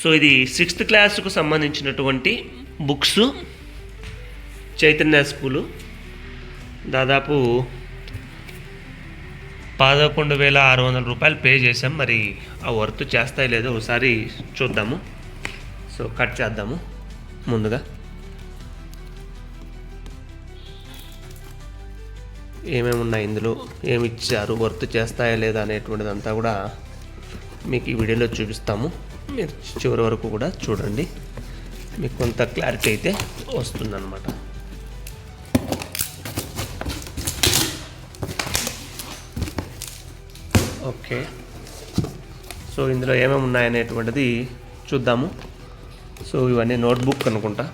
So ఇది 6th క్లాస్కు సంబంధించినటువంటి books, Chaitanya school. దాదాపు 11,600 రూపాయలు పే చేసాం. మరి ఆ వర్త్ చేస్తాయి లేదో ఒకసారి చూద్దాము. సో కట్ చేద్దాము. ముందుగా ఏమేమి ఉన్నాయి ఇందులో, ఏమి ఇచ్చారు, వర్త్ చేస్తాయా లేదా అనేటువంటిది అంతా కూడా మీకు ఈ వీడియోలో చూపిస్తాము. మీరు చివరి వరకు కూడా చూడండి, మీకు కొంత క్లారిటీ అయితే వస్తుందన్నమాట. ఓకే, సో ఇందులో ఏమేమి ఉన్నాయనేటువంటిది చూద్దాము. సో ఇవన్నీ నోట్బుక్ అనుకుంటా.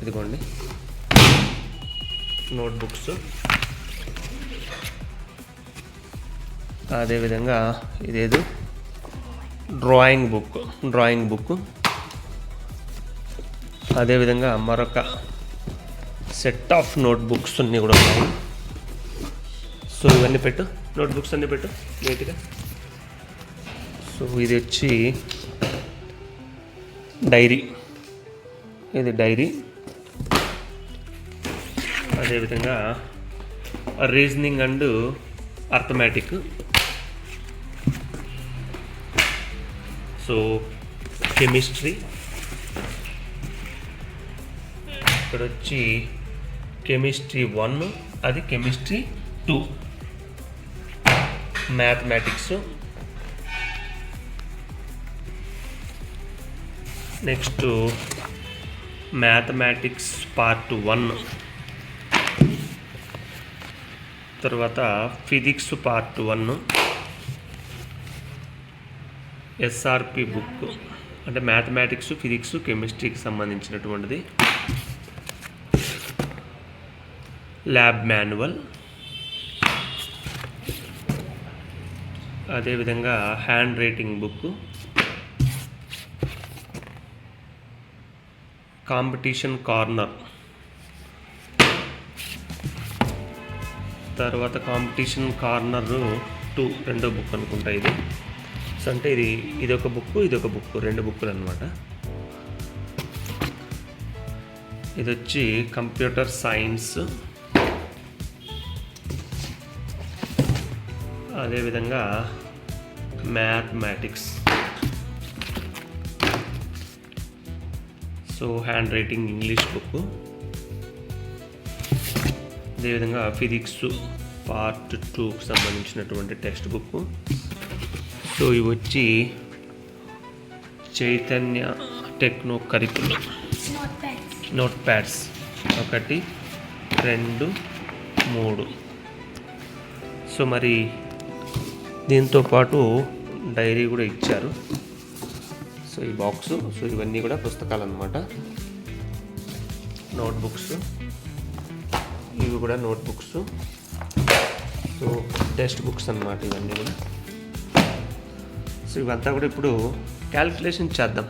ఇదిగోండి నోట్బుక్స్. అదేవిధంగా ఇదేదో డ్రాయింగ్ బుక్. అదేవిధంగా మరొక సెట్ ఆఫ్ నోట్బుక్స్ అన్నీ కూడా ఉన్నాయి. సో ఇవన్నీ పెట్టు, నోట్బుక్స్ అన్నీ పెట్టు నీట్గా. సో ఇది వచ్చి డైరీ, ఇది డైరీ. అదేవిధంగా reasoning and arithmetic. So chemistry, ఇక్కడ వచ్చి కెమిస్ట్రీ 1, అది chemistry 2. Mathematics, next mathematics part 1, తర్వాత ఫిజిక్స్ పార్ట్ 1, ఎస్ఆర్పి బుక్ అంటే మ్యాథమెటిక్స్, ఫిజిక్స్, కెమిస్ట్రీకి సంబంధించినటువంటిది. ల్యాబ్ మాన్యువల్, అదేవిధంగా hand writing book, competition corner, తర్వాత కాంపిటీషన్ కార్నర్ 2 రెండో బుక్ అనుకుంటా ఇది. సో అంటే ఇదొక బుక్, ఇదొక బుక్, 2 బుక్కులు అనమాట. ఇది వచ్చి కంప్యూటర్ సైన్స్, అదేవిధంగా mathematics. So hand writing English book, అదేవిధంగా ఫిజిక్స్ పార్ట్ 2కు సంబంధించినటువంటి టెక్స్ట్ బుక్. సో ఇవి వచ్చి Chaitanya techno curriculum note pads 1, 2, 3. So మరి దీంతో పాటు డైరీ కూడా ఇచ్చారు. సో ఈ బాక్సు. సో ఇవన్నీ కూడా పుస్తకాలు అన్నమాట, నోట్బుక్స్. ఇవి కూడా నోట్బుక్స్. సో టెక్స్ట్ బుక్స్ అన్నమాట ఇవన్నీ కూడా. సో ఇవంతా కూడా ఇప్పుడు క్యాల్కులేషన్ చేద్దాం.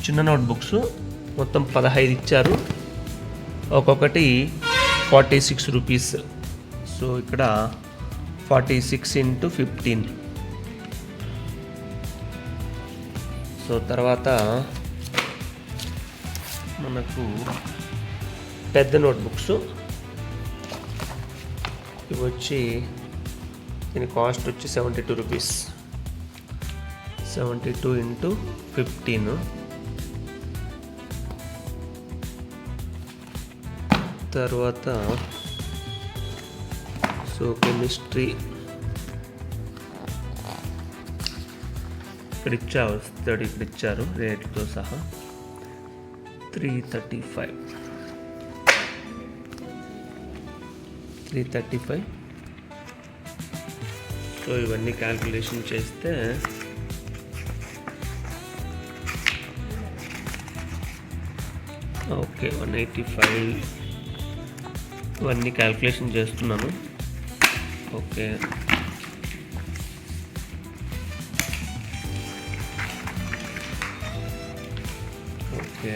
చిన్న నోట్బుక్స్ మొత్తం 15 ఇచ్చారు, ఒక్కొక్కటి 46 రూపీస్. సో ఇక్కడ 46 × 15. సో తర్వాత మనకు పెద్ద నోట్బుక్స్ ఇవి వచ్చి, దీని కాస్ట్ వచ్చి 72 రూపీస్. 72 × 15. తర్వాత సో కెమిస్ట్రీ ఇక్కడ ఇచ్చారు రేట్తో సహా 335. సో ఇవన్నీ క్యాల్కులేషన్ చేస్తే ఓకే 185. ఇవన్నీ క్యాల్కులేషన్ చేస్తున్నాను. Okay, okay.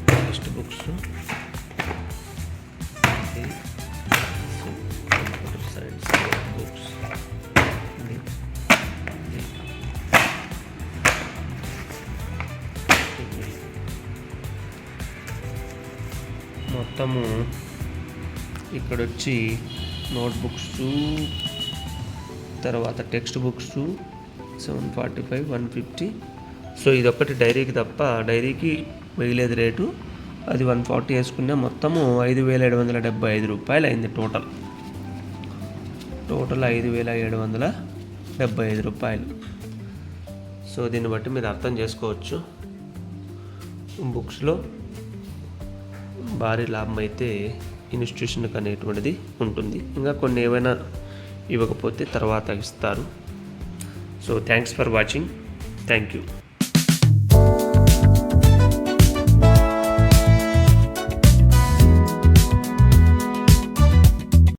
టెక్స్ట్ బుక్స్ మొత్తము ఇక్కడ వచ్చి నోట్బుక్స్, తర్వాత టెక్స్ట్ బుక్స్ 745, 150. సో ఇదొక్కటి డైరీకి తప్ప, డైరీకి వేయలేదు రేటు, అది 140 వేసుకున్నా మొత్తము 5,775 రూపాయలు అయింది టోటల్ 5,775 రూపాయలు. సో దీన్ని బట్టి మీరు అర్థం చేసుకోవచ్చు, బుక్స్లో భారీ లాభం అయితే ఇన్స్టిట్యూషన్కి అనేటువంటిది ఉంటుంది. ఇంకా కొన్ని ఏమైనా ఇవ్వకపోతే తర్వాత ఇస్తారు. So thanks for watching. Thank you.